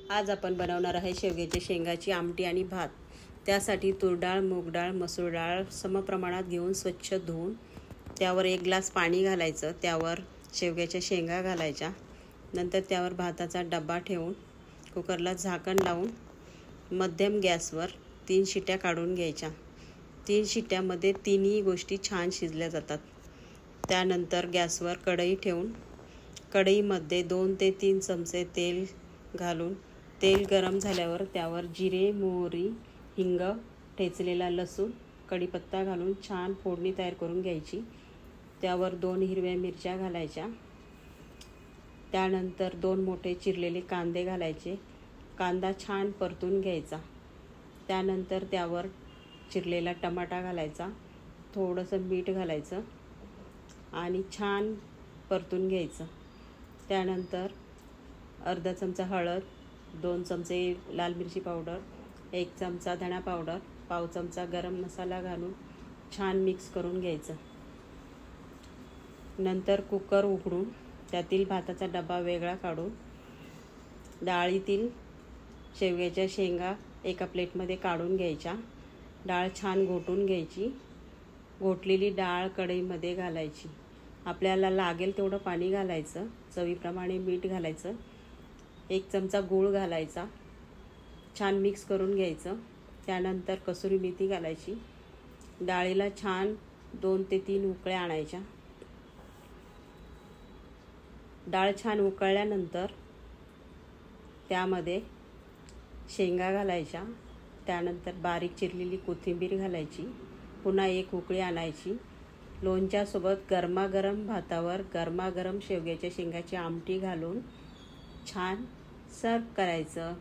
आज आपण बनवणार आहे शेवग्याच्या शेंगाची आमटी आणि भात। त्यासाठी तूर डाळ, मूग डाळ, मसूर डाळ समप्रमाणात घेऊन स्वच्छ धुवून त्यावर 1 ग्लास पाणी घालायचं। त्यावर शेवग्याच्या शेंगा घालायच्या। नंतर त्यावर भाताचा डब्बा ठेवून कुकरला झाकण लावून मध्यम गॅसवर 3 शिट्या काढून घ्यायच्या। 3 शिट्यामध्ये तिन्ही गोष्टी छान शिजल्या जातात। त्यानंतर गॅसवर कढई ठेवून कढईमध्ये 2 ते 3 चमचे तेल घालून तेल गरम झाल्यावर त्यावर जिरे, मोहरी, हिंग, ठेचलेला लसूण, कढीपत्ता घालून छान फोडणी तयार करून घ्यायची। त्यावर 2 हिरव्या मिरच्या घालायच्या। त्यानंतर 2 मोठे चिरलेले कांदे घालायचे। कांदा छान परतून घ्यायचा। त्यानंतर त्यावर चिरलेला टमाटा घालायचा, थोडंसं मीठ घालायचं आणि छान परतून घ्यायचं। त्यानंतर अर्धा चमचा हळद, 2 चमचे लाल मिरची पावडर, 1 चमचा धणा पावडर, पाव चमचा गरम मसाला घालून छान मिक्स करून घ्यायचं। नंतर कुकर उघडून त्यातील भाताचा डबा वेगळा काढून डाळीतील शेवग्याच्या शेंगा एका प्लेटमध्ये काढून घ्यायच्या। डाळ छान घोटून घ्यायची। घोटलेली डाळ कढईमध्ये घालायची। आपल्याला लागेल तेवढं पाणी घालायचं। चवीप्रमाणे मीठ घालायचं। 1 चमचा गूळ घालायचा। छान मिक्स करून घ्यायचं। त्यानंतर कसुरी मेथी घालायची। डाळीला छान 2 ते 3 उकळ्या आणायच्या। डाळ छान उकळल्यानंतर त्यामध्ये शेंगा घालायच्या। त्यानंतर बारीक चिरलेली कोथिंबीर घालायची। पुन्हा 1 उकळी आणायची। लोणच्यासोबत गरमागरम भातावर गरमागरम शेवग्याच्या शेंगाची आमटी घालून छान सर्व करायचं।